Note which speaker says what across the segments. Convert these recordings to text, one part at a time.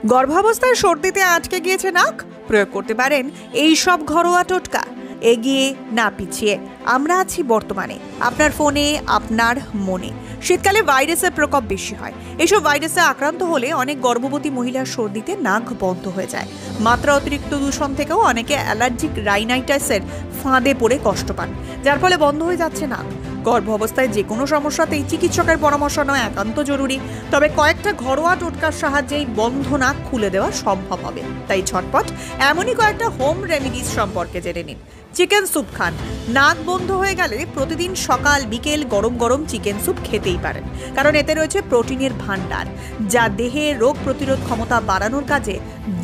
Speaker 1: গর্ভাবস্থায় সর্দিতে আটকে গিয়েছে নাক, প্রয়োগ করতে পারেন এই সব ঘরোয়া টোটকা। এগিয়ে না পিছিয়ে আমরা আছি বর্তমানে আপনার ফোনে, আপনার মনে। শীতকালে ভাইরাসের প্রকোপ বেশি হয়। এইসব ভাইরাসে আক্রান্ত হলে অনেক গর্ভবতী মহিলার সর্দিতে নাক বন্ধ হয়ে যায়। মাত্রা অতিরিক্ত দূষণ থেকেও অনেকে অ্যালার্জিক রাইনাইটাসের ফাঁদে পড়ে কষ্ট পান, যার ফলে বন্ধ হয়ে যাচ্ছে নাক। গর্ভ অবস্থায় যে কোনো সমস্যাতেই চিকিৎসকের পরামর্শ নেওয়া একান্ত জরুরি। তবে কয়েকটা ঘরোয়া টোটকার সাহায্যেই বন্ধ নাক খুলে দেওয়া সম্ভব হবে। তাই ঝটপট এমনই কয়েকটা হোম রেমিডিজ সম্পর্কে জেনে নিন। চিকেন স্যুপ খান। নাক বন্ধ হয়ে গেলে প্রতিদিন সকাল বিকেল গরম গরম চিকেন স্যুপ খেতেই পারেন, কারণ এতে রয়েছে প্রোটিনের ভান্ডার, যা দেহে রোগ প্রতিরোধ ক্ষমতা বাড়ানোর কাজে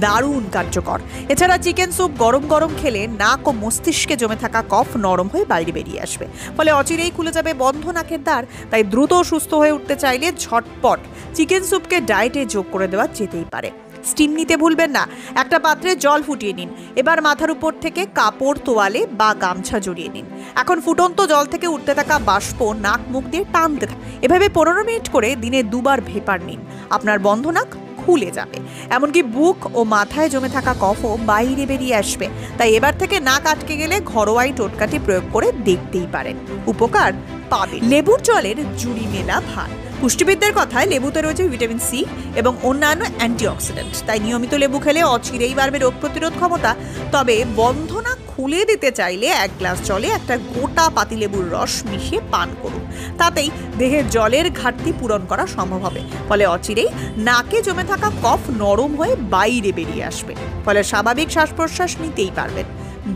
Speaker 1: দারুণ কার্যকর। এছাড়া চিকেন স্যুপ গরম গরম খেলে নাক ও মস্তিষ্কে জমে থাকা কফ নরম হয়ে বাইরে বেরিয়ে আসবে, ফলে অচিরেই খুলে যাবে বন্ধ নাকের দ্বার। তাই দ্রুত সুস্থ হয়ে উঠতে চাইলে ঝটপট চিকেন স্যুপকে ডায়েটে যোগ করে দেওয়া যেতেই পারে। স্টিম নিতে ভুলবেন না। একটা পাত্রে জল ফুটিয়ে নিন। এবার মাথার উপর থেকে কাপড়, তোয়ালে বা গামছা জড়িয়ে নিন। এখন ফুটন্ত জল থেকে উঠতে থাকা বাষ্প নাক মুখ দিয়ে টানতে থাকুন। এভাবে 15 মিনিট করে দিনে 2 বার ভেপার নিন। আপনার বন্ধ নাক খুলে যাবে, এমনকি বুক ও মাথায় জমে থাকা কফও বাইরে বেরিয়ে আসবে। তাই এবার থেকে নাক আটকে গেলে ঘরোয়া টোটকাটি প্রয়োগ করে দেখতেই পারেন, উপকার পাবে। লেবুর জলের জুড়ি মেলা ভার। পুষ্টিবিদদের কথায় লেবুতে রয়েছে ভিটামিন সি এবং অন্যান্য অ্যান্টিঅক্সিডেন্ট। তাই নিয়মিত লেবু খেলে অচিরেই বাড়বে রোগ প্রতিরোধ ক্ষমতা। তবে বন্ধ নাক খুলে দিতে চাইলে 1 গ্লাস জলে একটা গোটা পাতিলেবুর রস মিশিয়ে পান করুন। তাতেই দেহের জলের ঘাটতি পূরণ করা সম্ভব হবে। ফলে অচিরেই নাকে জমে থাকা কফ নরম হয়ে বাইরে বেরিয়ে আসবে। ফলে স্বাভাবিক শ্বাস প্রশ্বাস নিতেই পারবেন।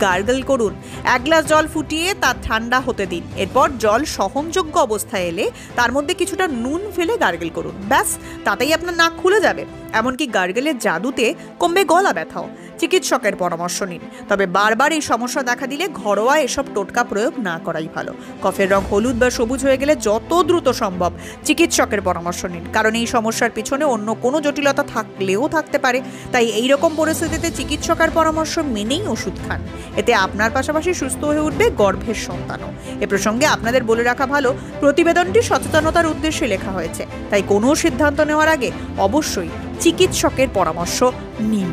Speaker 1: গার্গল করুন। 1 গ্লাস জল ফুটিয়ে তা ঠান্ডা হতে দিন। এরপর জল সহনযোগ্য অবস্থায় এলে তার মধ্যে কিছুটা নুন ফেলে গার্গল করুন। ব্যাস, তাতেই আপনার নাক খুলে যাবে। এমনকি গার্গলের জাদুতে কমবে গলা ব্যথাও। চিকিৎসকের পরামর্শ নিন। তবে বারবার এই সমস্যা দেখা দিলে ঘরোয়া এসব টোটকা প্রয়োগ না করাই ভালো। কফের রং হলুদ বা সবুজ হয়ে গেলে যত দ্রুত সম্ভব চিকিৎসকের পরামর্শ নিন, কারণ এই সমস্যার পিছনে অন্য কোনো জটিলতা থাকলেও থাকতে পারে। তাই এই রকম পরিস্থিতিতে চিকিৎসকের পরামর্শ মেনেই ওষুধ খান। এতে আপনার পাশাপাশি সুস্থ হয়ে উঠবে গর্ভের সন্তানও। এ প্রসঙ্গে আপনাদের বলে রাখা ভালো, প্রতিবেদনটি সচেতনতার উদ্দেশ্যে লেখা হয়েছে। তাই কোনো সিদ্ধান্ত নেওয়ার আগে অবশ্যই চিকিৎসকের পরামর্শ নিন।